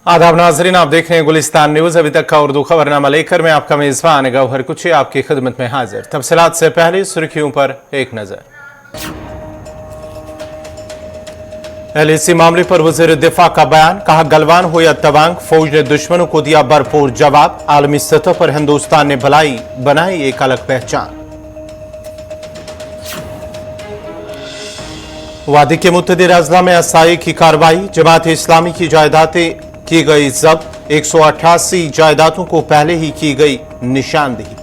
आदाब नाजरीन, आप देख रहे हैं गुलिस्तान न्यूज। अभी तक का उर्दू खबरनामा लेकर मैं आपका मेजबान गौहर कुची आपकी खिदमत में हाजिर। तफसीलात से पहले सुर्खियों पर एक नजर। LAC मामले पर वजीर दिफा का बयान, कहा गलवान हो या तवांग, फौज ने दुश्मनों को दिया भरपूर जवाब। आलमी सतह पर हिंदुस्तान ने बनाई एक अलग पहचान। वादी के मुतदिर अजला में असाई की कार्रवाई, जमात इस्लामी की जायदादें की गई जब्त। 188 जायदादों को पहले ही की गई निशानदेही।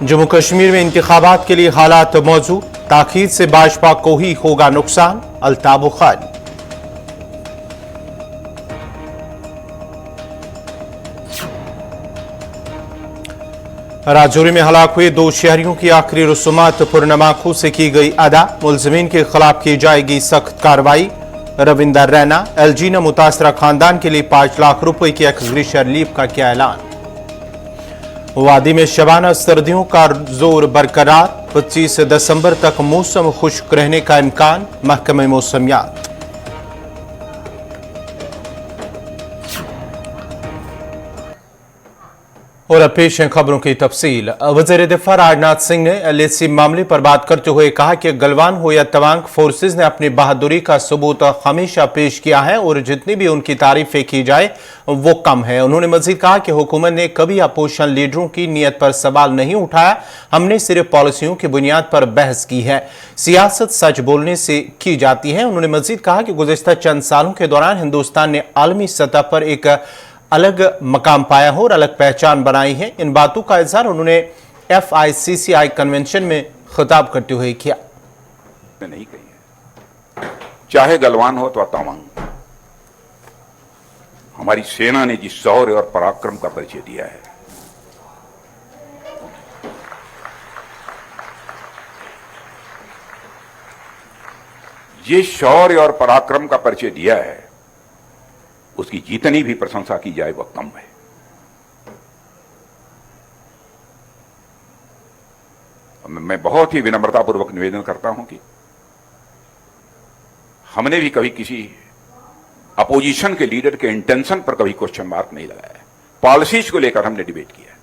जम्मू कश्मीर में इंतखाबात के लिए हालात मौजूद, ताखीर से भाजपा को ही होगा नुकसान। अल्ताफ बुखारी। राजौरी में हलाक हुए 2 शहरियों की आखिरी रसूमात पुरनमाखू से की गई अदा। मुलजमीन के खिलाफ की जाएगी सख्त कार्रवाई। रविंदर रैना LG ने मुतासरा खानदान के लिए 5 लाख रुपए की एक्सग्रेशियर लीव का किया ऐलान। वादी में शबाना सर्दियों का जोर बरकरार, 25 दिसंबर तक मौसम खुश्क रहने का इम्कान। महकमे मौसमियात। और अब पेश है खबरों की तफसील। वज़ीर दिफा राजनाथ सिंह ने LAC मामले पर बात करते हुए कहा कि गलवान हो या तवांग, फोर्सेज ने अपनी बहादुरी का सबूत हमेशा पेश किया है और जितनी भी उनकी तारीफें की जाए वो कम है। उन्होंने मजीद कहा कि हुकूमत ने कभी अपोजिशन लीडरों की नीयत पर सवाल नहीं उठाया, हमने सिर्फ पॉलिसियों की बुनियाद पर बहस की है। सियासत सच बोलने से की जाती है। उन्होंने मजीद कहा कि गुज़िश्ता चंद सालों के दौरान हिंदुस्तान ने आलमी सतह पर एक अलग मकाम पाया हो और अलग पहचान बनाई है। इन बातों का इजहार उन्होंने FICCI कन्वेंशन में खिताब करते हुए किया। नहीं कही है, चाहे गलवान हो तो तवांग, हमारी सेना ने जिस शौर्य और पराक्रम का परिचय दिया है, ये शौर्य और पराक्रम का परिचय दिया है, उसकी जितनी भी प्रशंसा की जाए वह कम है। मैं बहुत ही विनम्रतापूर्वक निवेदन करता हूं कि हमने भी कभी किसी अपोजिशन के लीडर के इंटेंशन पर कभी क्वेश्चन मार्क नहीं लगाया है। पॉलिसीज को लेकर हमने डिबेट किया।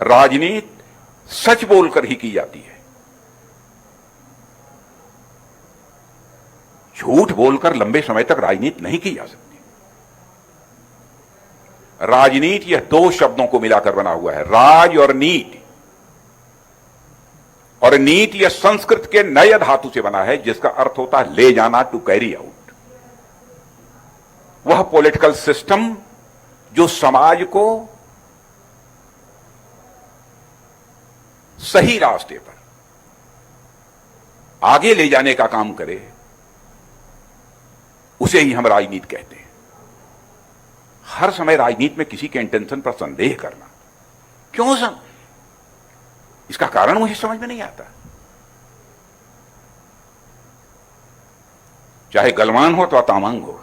राजनीति सच बोलकर ही की जाती है, झूठ बोलकर लंबे समय तक राजनीति नहीं की जा सकती। राजनीति यह 2 शब्दों को मिलाकर बना हुआ है, राज और नीति। और नीति यह संस्कृत के नए धातु से बना है जिसका अर्थ होता है ले जाना, टू कैरी आउट। वह पॉलिटिकल सिस्टम जो समाज को सही रास्ते पर आगे ले जाने का काम करे, उसे ही हम राजनीति कहते हैं। हर समय राजनीति में किसी के इंटेंशन पर संदेह करना, क्यों इसका कारण मुझे समझ में नहीं आता। चाहे गलवान हो तो तवांग हो,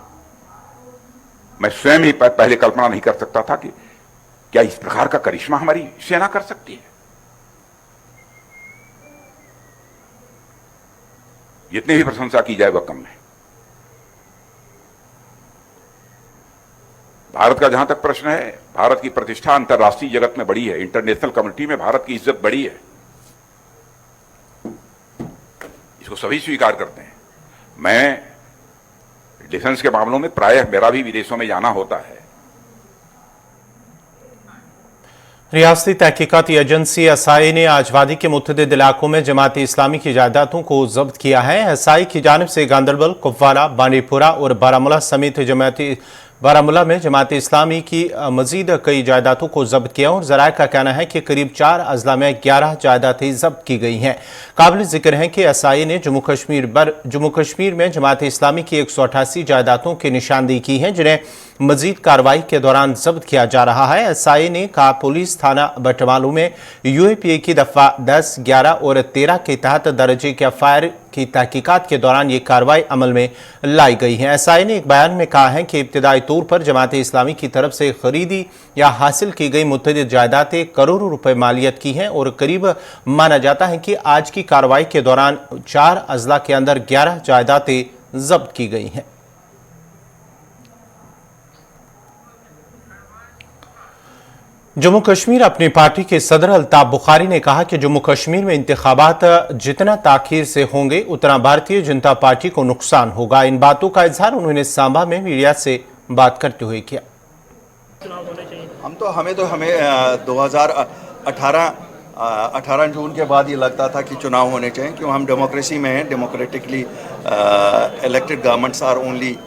मैं स्वयं ही पहले कल्पना नहीं कर सकता था कि क्या इस प्रकार का करिश्मा हमारी सेना कर सकती है। जितनी भी प्रशंसा की जाए वह कम है। भारत का जहां तक प्रश्न है, भारत की प्रतिष्ठा अंतर्राष्ट्रीय जगत में बड़ी है, इंटरनेशनल कम्युनिटी में भारत की इज्जत बड़ी है, इसको सभी स्वीकार करते हैं। मैं डिफेंस के मामलों में प्रायः मेरा भी विदेशों में जाना होता है। रियासती तहकीकाती एजेंसी SI ने आज वादी के मुतअद्दिद इलाकों में जमात इस्लामी की जायदादों को जब्त किया है। SI की जानिब से गांदरबल, कुपवारा, बांडीपुरा और बारामूला समेत बारामूला में जमात इस्लामी की मजीद कई जायदादों को जब्त किया और जराये का कहना है कि करीब 4 अजला में 11 जायदादें जब्त की गई हैं। काबिल जिक्र है कि SI ने जम्मू कश्मीर में जमात इस्लामी की 188 जायदादों की निशानदेही की है, जिन्हें मजीद कार्रवाई के दौरान जब्त किया जा रहा है। SI ने कहा पुलिस थाना बटमालू में UAPA की दफा 10, 11 और 13 के तहत दर्जे के फायर की तहकीकात के दौरान ये कार्रवाई अमल में लाई गई है। एसआई ने एक बयान में कहा है कि इब्तिदाई तौर पर जमात इस्लामी की तरफ से खरीदी या हासिल की गई मुतअद्दिद जायदादें करोड़ों रुपए मालियत की हैं और करीब माना जाता है कि आज की कार्रवाई के दौरान 4 अजला के अंदर 11 जायदादें जब्त की गई हैं। जम्मू कश्मीर अपनी पार्टी के सदर अल्ताफ बुखारी ने कहा कि जम्मू कश्मीर में इंतखाबात जितना ताखीर से होंगे उतना भारतीय जनता पार्टी को नुकसान होगा। इन बातों का इजहार उन्होंने सांबा में मीडिया से बात करते हुए किया। हमें 2018 जून के बाद ये लगता था कि चुनाव होने चाहिए, क्यों हम डेमोक्रेसी में हैं। Democratically elected governments are only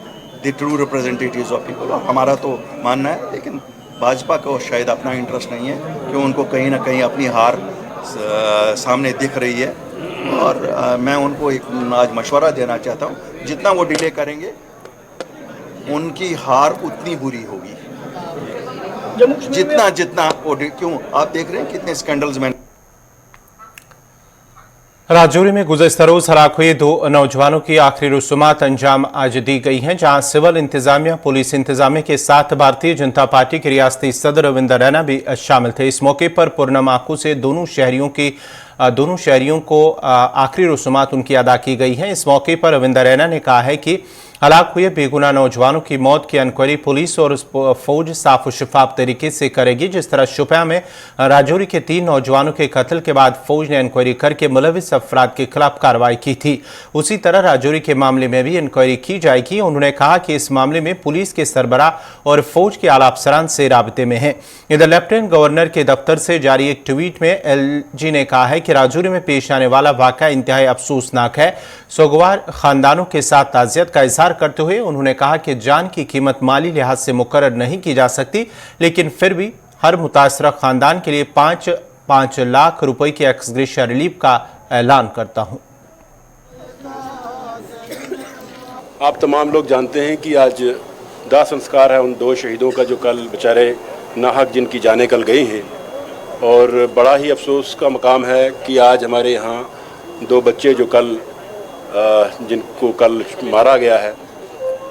the true representatives of people. हमारा तो मानना है, लेकिन भाजपा को शायद अपना इंटरेस्ट नहीं है, क्यों उनको कहीं ना कहीं अपनी हार सामने दिख रही है। और मैं उनको एक आज मशवरा देना चाहता हूँ, जितना वो डिले करेंगे उनकी हार उतनी बुरी होगी। जितना वो क्यों आप देख रहे हैं कितने स्कैंडल्स में। राजौरी में गुज़श्ता रोज हलाक हुए 2 नौजवानों की आखिरी रसूमात अंजाम आज दी गई हैं, जहां सिविल इंतजामिया, पुलिस इंतजामिया के साथ भारतीय जनता पार्टी के रियासती सदर रविंदर रैना भी शामिल थे। इस मौके पर पुरनमाकू से दोनों शहरियों को आखिरी रसूमात उनकी अदा की गई हैं। इस मौके पर रविंदर रैना ने कहा है कि हलाक हुए बेगुनाह नौजवानों की मौत की इंक्वायरी पुलिस और फौज साफ और शफाफ तरीके से करेगी। जिस तरह शुपिया में राजौरी के 3 नौजवानों के कत्ल के बाद फौज ने इंक्वायरी करके मुलविस अफराद के खिलाफ कार्रवाई की थी, उसी तरह राजौरी के मामले में भी इंक्वायरी की जाएगी। उन्होंने कहा कि इस मामले में पुलिस के सरबराह और फौज के आला अफसरान से राबते में हैं। इधर लेफ्टिनेंट गवर्नर के दफ्तर से जारी एक ट्वीट में एलजी ने कहा है कि राजौरी में पेश आने वाला वाक़या इंतहाई अफसोसनाक है। सोगवार खानदानों के साथ ताज़ियत का इजहार करते हुए उन्होंने कहा कि जान की कीमत माली लिहाज से मुकर्रर नहीं की जा सकती, लेकिन फिर भी हर मुतासरा खानदान के लिए 5 लाख रुपए की एक्सग्रेशिया रिलीफ का ऐलान करता हूं। आप तमाम लोग जानते हैं कि आज दाह संस्कार है उन 2 शहीदों का जो कल बेचारे नाहक जिनकी जानें कल गई हैं। और बड़ा ही अफसोस का मकाम है कि आज हमारे यहाँ 2 बच्चे जो कल जिनको कल मारा गया है,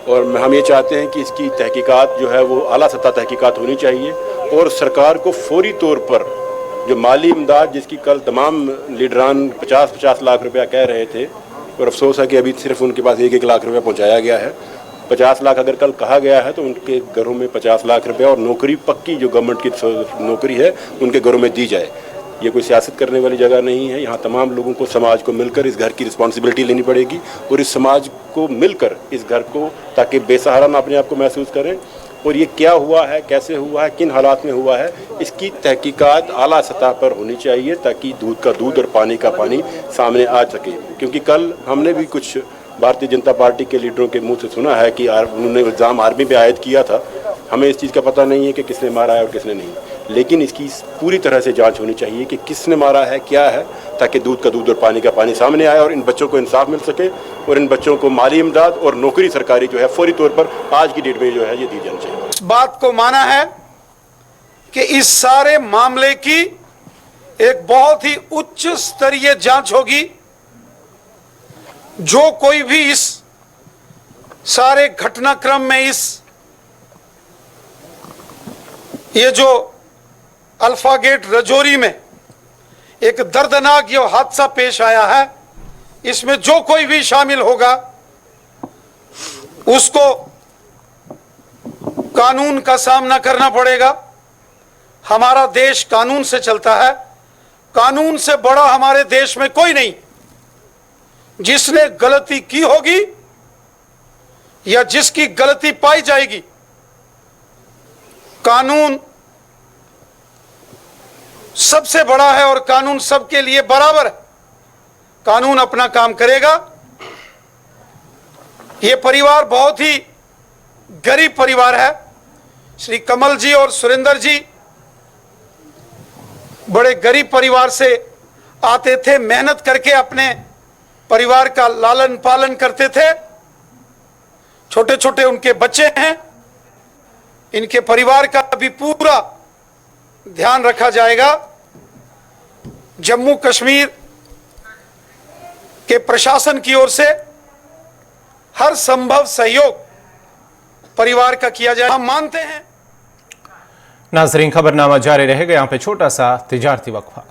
और हम ये चाहते हैं कि इसकी तहकीकात जो है वो आला सतह तहकीकात होनी चाहिए और सरकार को फौरी तौर पर जो माली इमदाद जिसकी कल तमाम लीडरान 50-50 लाख रुपया कह रहे थे, और अफसोस है कि अभी सिर्फ उनके पास 1-1 लाख रुपया पहुंचाया गया है। 50 लाख अगर कल कहा गया है तो उनके घरों में 50 लाख रुपया और नौकरी पक्की जो गवर्नमेंट की नौकरी है उनके घरों में दी जाए। ये कोई सियासत करने वाली जगह नहीं है। यहाँ तमाम लोगों को, समाज को मिलकर इस घर की रिस्पॉन्सिबिलिटी लेनी पड़ेगी और इस समाज को मिलकर इस घर को, ताकि बेसहारा ना अपने आप को महसूस करें। और ये क्या हुआ है, कैसे हुआ है, किन हालात में हुआ है, इसकी तहकीकात आला सतह पर होनी चाहिए ताकि दूध का दूध और पानी का पानी सामने आ सके। क्योंकि कल हमने भी कुछ भारतीय जनता पार्टी के लीडरों के मुंह से सुना है कि उन्होंने इल्ज़ाम आर्मी पे आयद किया था। हमें इस चीज़ का पता नहीं है कि किसने मारा है और किसने नहीं, लेकिन इसकी पूरी तरह से जांच होनी चाहिए कि किसने मारा है, क्या है, ताकि दूध का दूध और पानी का पानी सामने आए और इन बच्चों को इंसाफ मिल सके और इन बच्चों को माली इमदाद और नौकरी सरकारी जो है फौरी तौर पर आज की डेट में जो है ये दी जानी चाहिए। इस बात को माना है कि इस सारे मामले की एक बहुत ही उच्च स्तरीय जांच होगी। जो कोई भी इस सारे घटनाक्रम में ये जो अल्फा गेट रजौरी में एक दर्दनाक ये हादसा पेश आया है, इसमें जो कोई भी शामिल होगा उसको कानून का सामना करना पड़ेगा। हमारा देश कानून से चलता है। कानून से बड़ा हमारे देश में कोई नहीं। जिसने गलती की होगी या जिसकी गलती पाई जाएगी, कानून सबसे बड़ा है और कानून सबके लिए बराबर है। कानून अपना काम करेगा। यह परिवार बहुत ही गरीब परिवार है। श्री कमल जी और सुरेंद्र जी बड़े गरीब परिवार से आते थे, मेहनत करके अपने परिवार का लालन पालन करते थे। छोटे छोटे उनके बच्चे हैं। इनके परिवार का भी पूरा ध्यान रखा जाएगा। जम्मू कश्मीर कि प्रशासन की ओर से हर संभव सहयोग परिवार का किया जाए। हम मानते हैं। नाजरीन, खबरनामा जारी रहेगा। यहाँ पे छोटा सा तिजारती वक्फा।